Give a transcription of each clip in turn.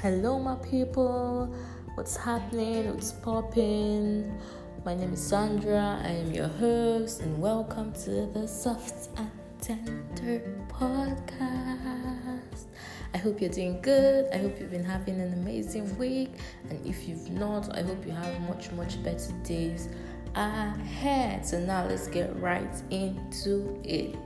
Hello, my people. What's happening? What's popping? My name is Sandra. I am your host, and welcome to the Soft and Tender podcast. I hope you're doing good. I hope you've been having an amazing week, and if you've not, I hope you have much better days ahead. So now let's get right into it.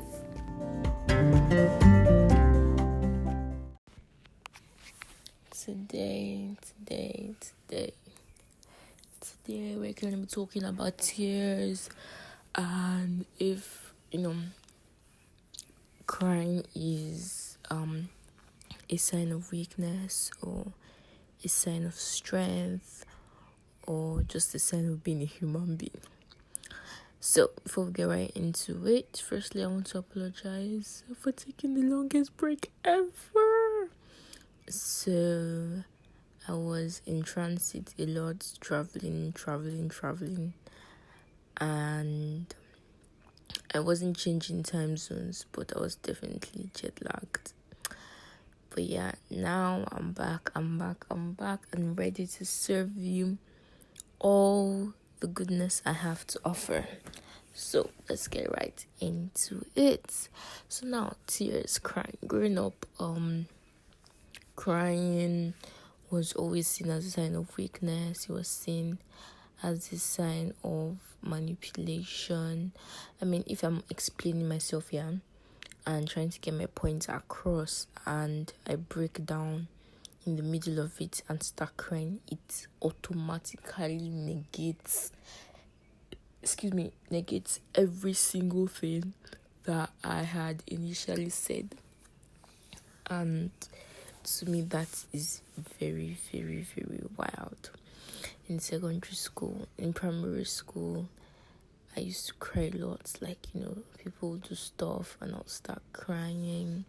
Today we're going to be talking about tears, and if crying is a sign of weakness or a sign of strength or just a sign of being a human being. So before we get right into it, firstly I want to apologize for taking the longest break ever. So I was in transit a lot, traveling, and I wasn't changing time zones, but I was definitely jet lagged. But yeah, now I'm back and ready to serve you all the goodness I have to offer. So let's get right into it. So now, tears, crying. Growing up, crying was always seen as a sign of weakness. It was seen as a sign of manipulation. I mean, if I'm explaining myself here and trying to get my points across and I break down in the middle of it and start crying, it automatically negates every single thing that I had initially said. And to me, that is very wild. In secondary school, in primary school, I used to cry a lot. People would do stuff and I would start crying.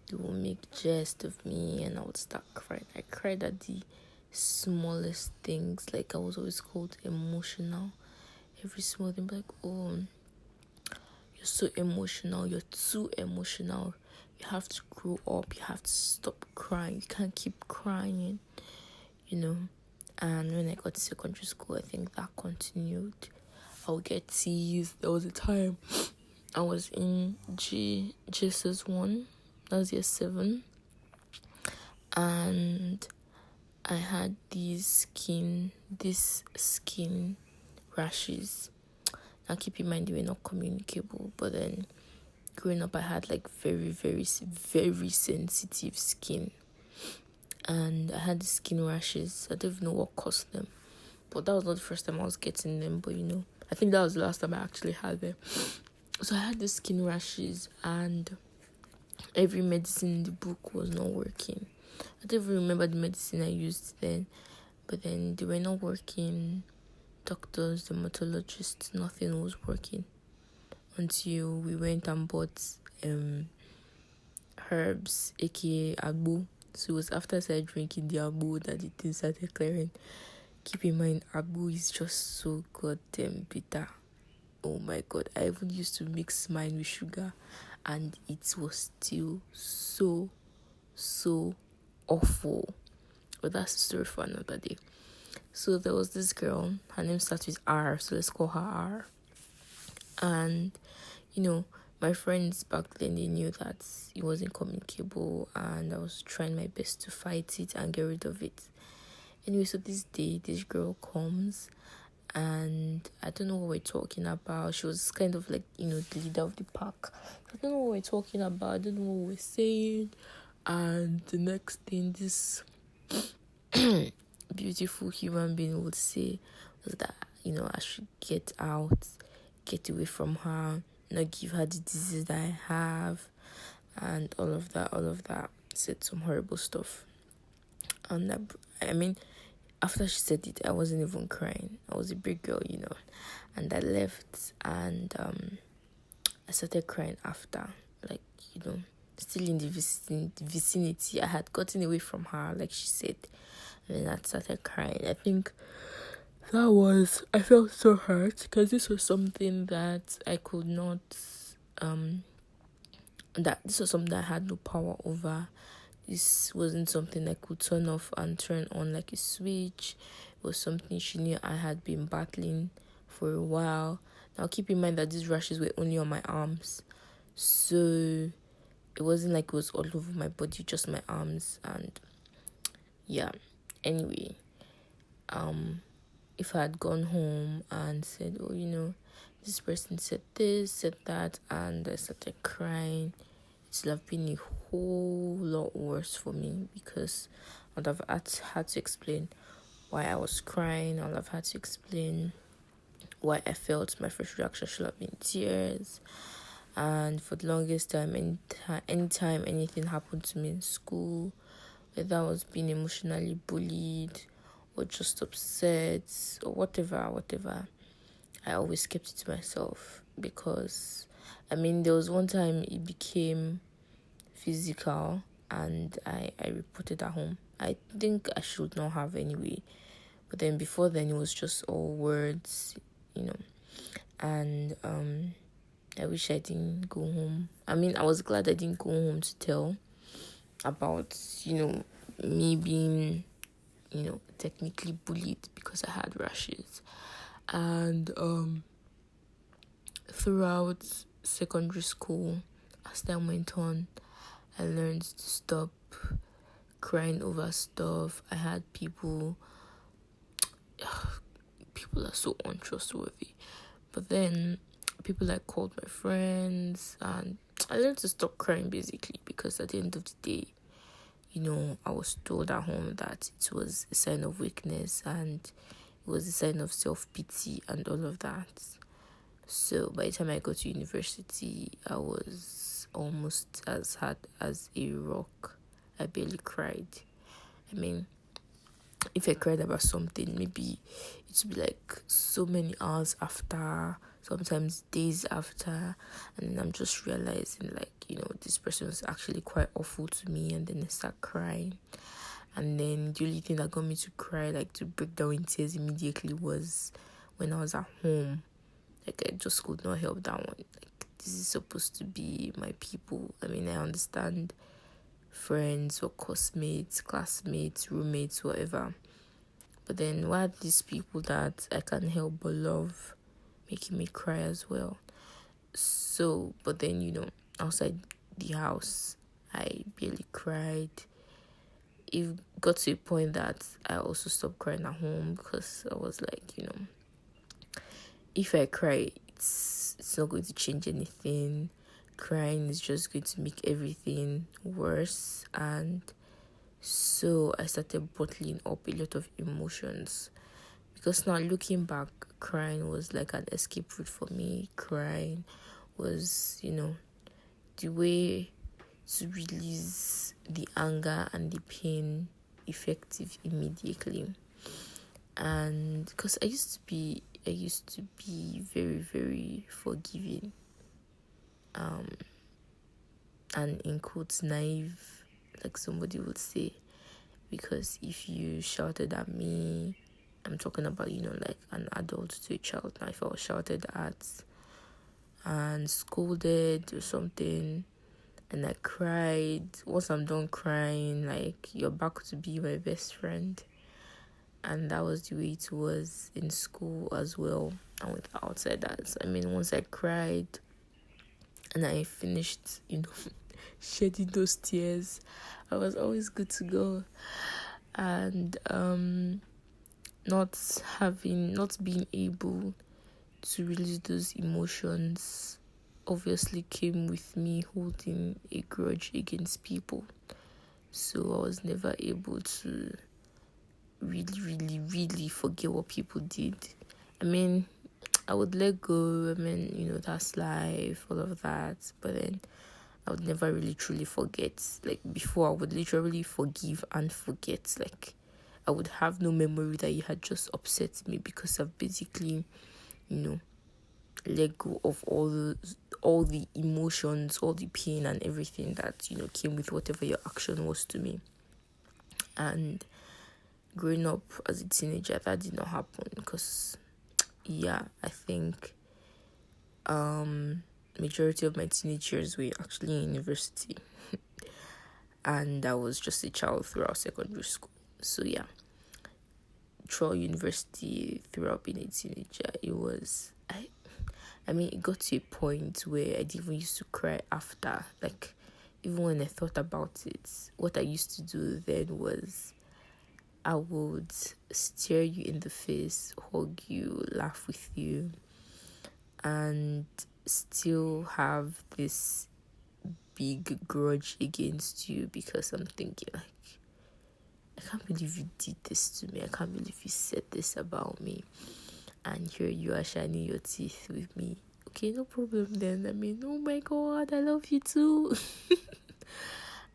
They would make jest of me and I would start crying. I cried at the smallest things. I was always called emotional. Every small thing, oh, you're so emotional. You're too emotional. You have to grow up. You have to stop crying. You can't keep crying, And when I got to secondary school, I think that continued. I would get teased. There was a time I was in GSS1. That was year 7. And I had these skin rashes. Now keep in mind they were not communicable, but then growing up I had very sensitive skin, and I had the skin rashes. I don't even know what caused them, but that was not the first time I was getting them. But I think that was the last time I actually had them. So I had the skin rashes, and every medicine in the book was not working. I don't even remember the medicine I used then, but then they were not working. Doctors, dermatologists, nothing was working until we went and bought herbs, aka agbo. So it was after I started drinking the agbo that the thing started clearing. Keep in mind, agbo is just so goddamn bitter. Oh my god, I even used to mix mine with sugar and it was still so awful. But that's a story for another day. So there was this girl, her name starts with R, so let's call her R. And, my friends back then, they knew that it wasn't communicable and I was trying my best to fight it and get rid of it. Anyway, so this day, this girl comes and I don't know what we're talking about. She was kind of the leader of the pack. I don't know what we're talking about. I don't know what we're saying. And the next thing this beautiful human being would say was that, I should get away from her, not give her the disease that I have, and all of that. Said some horrible stuff. And after she said it, I wasn't even crying. I was a big girl, and I left, and I started crying after, still in the vicinity. I had gotten away from her, like she said, and then I started crying. I think I felt so hurt because this was something that I could not, this was something that I had no power over. this wasn't something I could turn off and turn on like a switch. It was something she knew I had been battling for a while. Now keep in mind that these rashes were only on my arms, so it wasn't like it was all over my body, just my arms. And yeah, anyway, if I had gone home and said, oh, this person said this, said that, and I started crying, it would have been a whole lot worse for me, because I would have had to explain why I was crying. I would have had to explain why I felt my first reaction should have been tears. And for the longest time, anytime anything happened to me in school, whether I was being emotionally bullied or just upset or whatever, I always kept it to myself, because there was one time it became physical and I reported at home. I think I should not have anyway, but then before then it was just all words, and I wish I didn't go home. I was glad I didn't go home to tell about, me being, technically bullied because I had rashes. And throughout secondary school, as time went on, I learned to stop crying over stuff. I had people are so untrustworthy. But then people I called my friends, and I learned to stop crying basically, because at the end of the day, I was told at home that it was a sign of weakness and it was a sign of self-pity and all of that. So by the time I got to university, I was almost as hard as a rock. I barely cried. If I cried about something, maybe it would be like so many hours after, sometimes days after, and then I'm just realizing this person was actually quite awful to me, and then I start crying. And then the only thing that got me to cry, to break down in tears immediately, was when I was at home. I just could not help that one. This is supposed to be my people. I understand friends or classmates, roommates, whatever. But then why are these people that I can't help but love making me cry as well? So, but then, outside the house, I barely cried. It got to a point that I also stopped crying at home, because I was like, if I cry, it's not going to change anything. Crying is just going to make everything worse. And so I started bottling up a lot of emotions, because now looking back, crying was like an escape route for me. Crying was, the way to release the anger and the pain effective immediately. And because I used to be very, very forgiving, and in quotes naive, like somebody would say, because if you shouted at me, I'm talking about like an adult to a child. Now if I was shouted at and scolded or something, and I cried, once I'm done crying, you're back to be my best friend. And that was the way it was in school as well, and with outsiders. Once I cried and I finished, shedding those tears, I was always good to go. And not being able to release those emotions obviously came with me holding a grudge against people. So I was never able to really, really, really forget what people did. I would let go. That's life, all of that. But then I would never really truly forget. Before, I would literally forgive and forget. I would have no memory that you had just upset me, because I've basically, let go of all the emotions, all the pain and everything that, came with whatever your action was to me. And growing up as a teenager, that did not happen, because I think majority of my teenage years were actually in university. and I was just a child throughout secondary school. So yeah, throughout university, throughout being a teenager, it was I mean, it got to a point where I didn't even used to cry after. Like, even when I thought about it, what I used to do then was I would stare you in the face, hug you, laugh with you, and still have this big grudge against you because I'm thinking, like, I can't believe you did this to me. I can't believe you said this about me. And here you are shining your teeth with me. Okay, no problem then. I mean, oh my God, I love you too.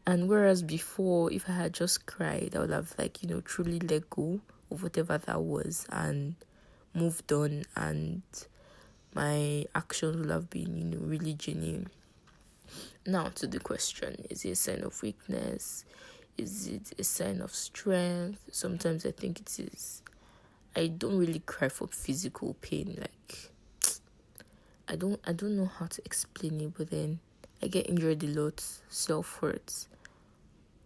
And whereas before, if I had just cried, I would have, like, truly let go of whatever that was and moved on, and my actions would have been, really genuine. Now to the question, is it a sign of weakness? Is it a sign of strength? Sometimes I think it is. I don't really cry for physical pain. Like, I don't know how to explain it, but then I get injured a lot, self-hurt,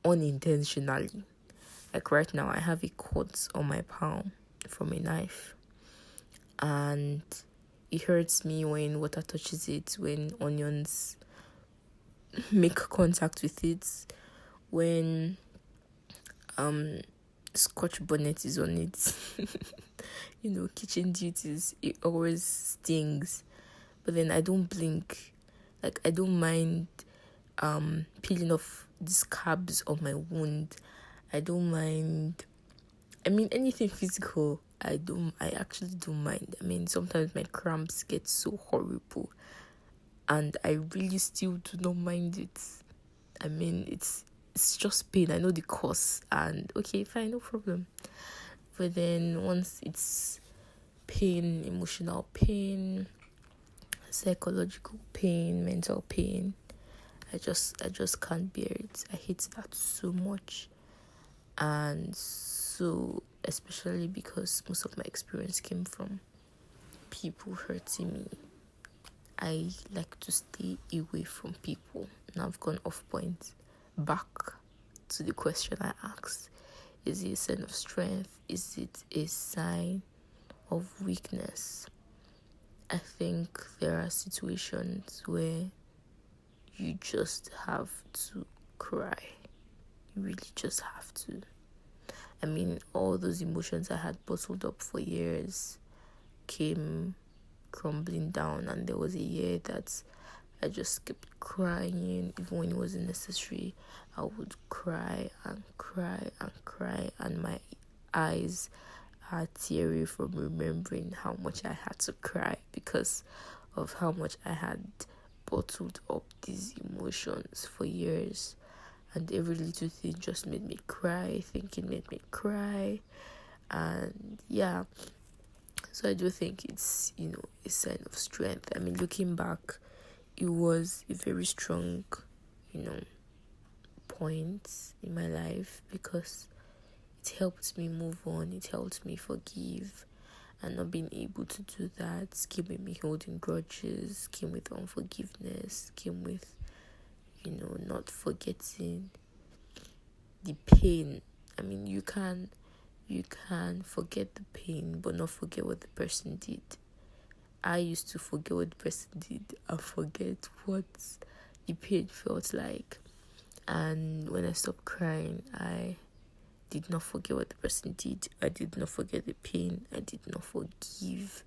unintentionally. Like right now, I have a cut on my palm from a knife, and it hurts me when water touches it, when onions make contact with it, when scotch bonnet is on it. Kitchen duties, it always stings. But then I don't blink. Like, I don't mind peeling off the scabs on my wound. I don't mind. I mean, anything physical, I actually don't mind. I mean, sometimes my cramps get so horrible, and I really still do not mind it. I mean, it's just pain. I know the cause, and okay, fine, no problem. But then once it's pain, emotional pain, psychological pain, mental pain, I just can't bear it. I hate that so much. And so, especially because most of my experience came from people hurting me, I like to stay away from people. Now I've gone off point. Back to the question I asked. Is it a sign of strength? Is it a sign of weakness? I think there are situations where you just have to cry. You really just have to. I mean, all those emotions I had bottled up for years came crumbling down, and there was a year that I just kept crying. Even when it wasn't necessary, I would cry and cry and cry, and my eyes are teary from remembering how much I had to cry because of how much I had bottled up these emotions for years. And every little thing just made me cry. Thinking made me cry. And yeah, so I do think it's, a sign of strength. I mean, looking back, it was a very strong, point in my life because it helped me move on. It helped me forgive. And not being able to do that came with me holding grudges, came with unforgiveness, came with, not forgetting the pain. I mean, you can forget the pain, but not forget what the person did. I used to forget what the person did and forget what the pain felt like. And when I stopped crying, I did not forget what the person did. I did not forget the pain. I did not forgive.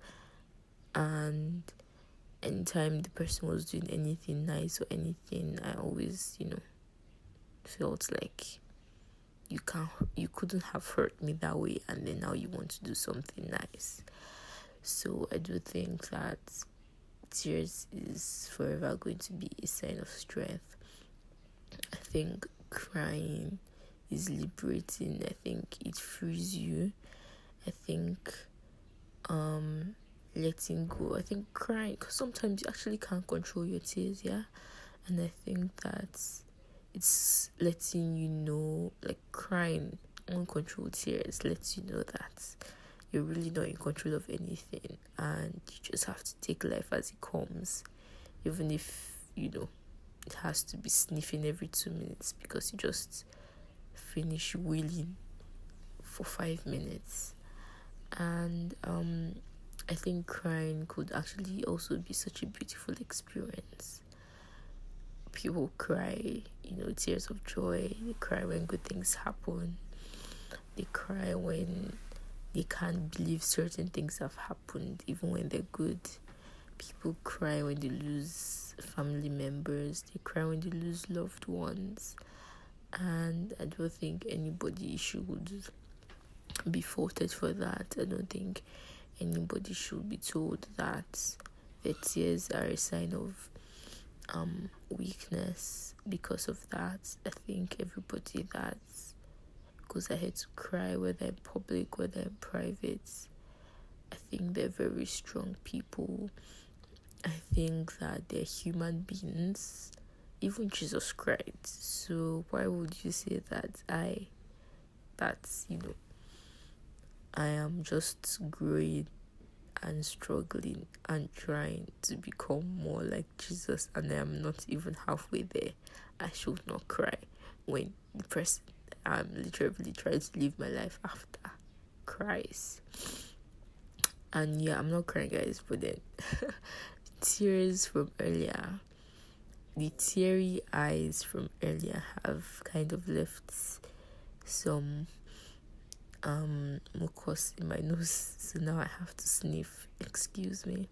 And anytime the person was doing anything nice or anything, I always, felt like you couldn't have hurt me that way, and then now you want to do something nice. So I do think that tears is forever going to be a sign of strength. I think crying is liberating. I think it frees you. I think letting go. I think crying, because sometimes you actually can't control your tears, yeah. And I think that it's letting you know, like, crying, uncontrolled tears lets you know that you're really not in control of anything, and you just have to take life as it comes, even if it has to be sniffing every 2 minutes because you just finish wheeling for 5 minutes. And I think crying could actually also be such a beautiful experience. People cry, tears of joy. They cry when good things happen. They cry when they can't believe certain things have happened, even when they're good. People cry when they lose family members. They cry when they lose loved ones. And I don't think anybody should be faulted for that. I don't think anybody should be told that their tears are a sign of weakness because of that. I think everybody that goes ahead to cry, whether in public, whether in private, I think they're very strong people. I think that they're human beings. Even Jesus cried. So why would you say that I am just growing and struggling and trying to become more like Jesus, and I am not even halfway there? I should not cry when the person I'm literally trying to live my life after cries. And yeah, I'm not crying, guys, but then tears from earlier, the teary eyes from earlier have kind of left some mucus in my nose, so now I have to sniff, excuse me.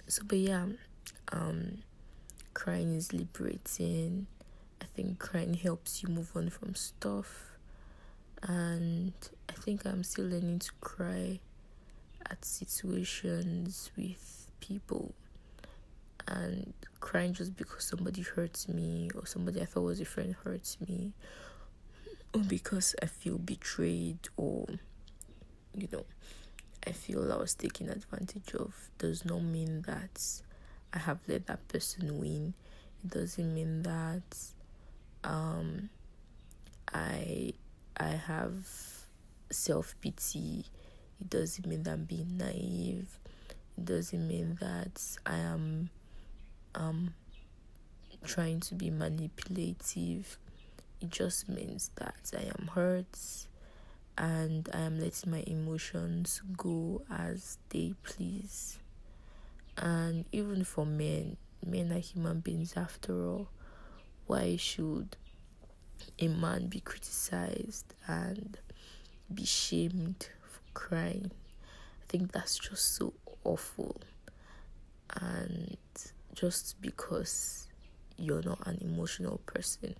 So but yeah, crying is liberating. I think crying helps you move on from stuff, and I think I'm still learning to cry at situations with people, and crying just because somebody hurts me or somebody I thought was a friend hurts me, or because I feel betrayed, or I feel I was taken advantage of, does not mean that I have let that person win. It doesn't mean that I have self-pity. It doesn't mean that I'm being naive. It doesn't mean that I am trying to be manipulative. It just means that I am hurt and I am letting my emotions go as they please. And even for men are human beings after all. Why should a man be criticized and be shamed for crying? I think that's just so awful. And just because you're not an emotional person,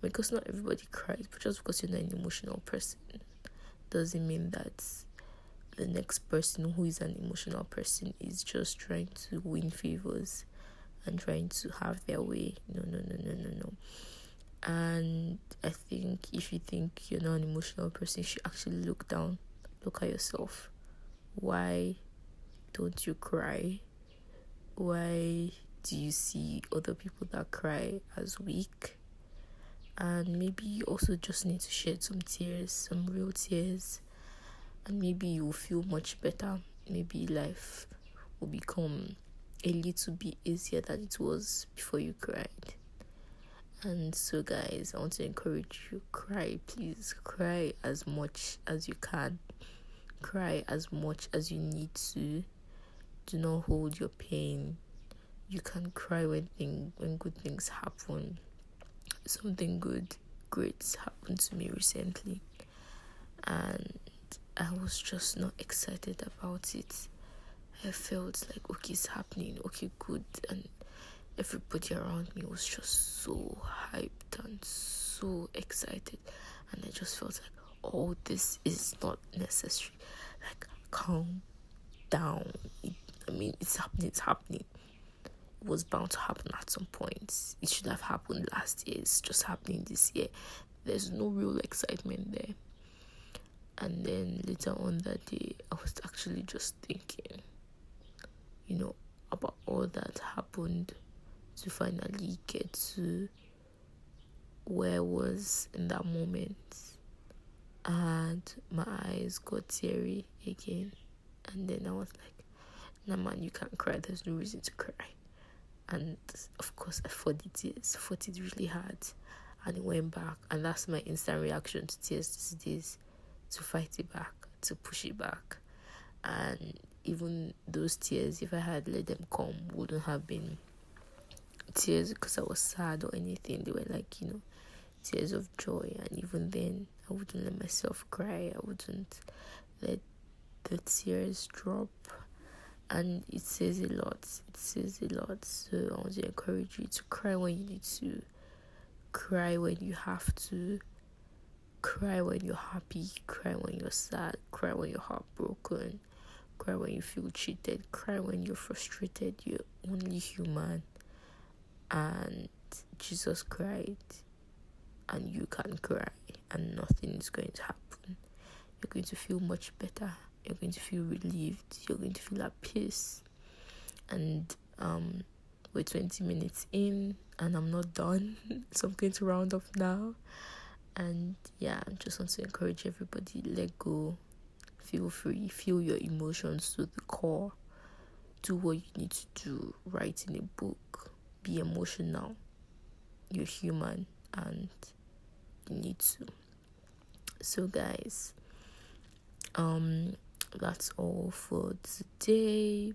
because not everybody cries, but just because you're not an emotional person doesn't mean that the next person who is an emotional person is just trying to win favors and trying to have their way. No. And I think if you think you're not an emotional person, you should actually look at yourself. Why don't you cry? Why do you see other people that cry as weak? And maybe you also just need to shed some tears, some real tears, and maybe you'll feel much better. Maybe life will become a little bit easier than it was before you cried. And so guys, I want to encourage you, cry. Please cry as much as you can. Cry as much as you need to. Do not hold your pain. You can cry when good things happen. Something great happened to me recently, and I was just not excited about it. I felt like, okay, it's happening, okay, good, and everybody around me was just so hyped and so excited, and I just felt like, oh, this is not necessary. Like, calm down. It's happening. It was bound to happen at some point. It should have happened last year. It's just happening this year. There's no real excitement there. And then later on that day, I was actually just thinking, about all that happened to finally get to where I was in that moment. And my eyes got teary again. And then I was like, nah man, you can't cry. There's no reason to cry. And of course I fought it. Fought it really hard, and it went back. And that's my instant reaction to tears these days: to fight it back, to push it back. And even those tears, if I had let them come, wouldn't have been tears because I was sad or anything. They were like, tears of joy. And even then, I wouldn't let myself cry. I wouldn't let the tears drop. And it says a lot. So I want to encourage you to cry when you need to, cry when you have to, cry when you're happy, cry when you're sad, cry when you're heartbroken, cry when you feel cheated, cry when you're frustrated. You're only human. And Jesus cried, and you can cry, and nothing is going to happen. You're going to feel much better. You're going to feel relieved. You're going to feel at peace. And we're 20 minutes in, and I'm not done. So I'm going to round off now. And yeah, I just want to encourage everybody: let go, feel free, feel your emotions to the core, do what you need to do, write in a book, be emotional. You're human, and you need to. So guys, that's all for today.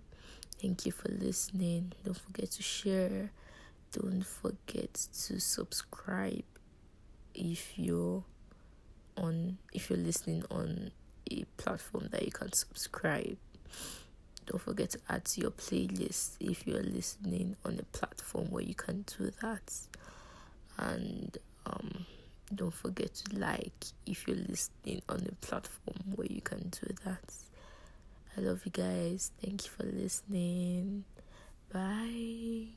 Thank you for listening. Don't forget to share. Don't forget to subscribe if you're listening on a platform that you can subscribe. Don't forget to add to your playlist if you're listening on a platform where you can do that. And don't forget to like if you're listening on a platform where you can do that. I love you guys. Thank you for listening. Bye.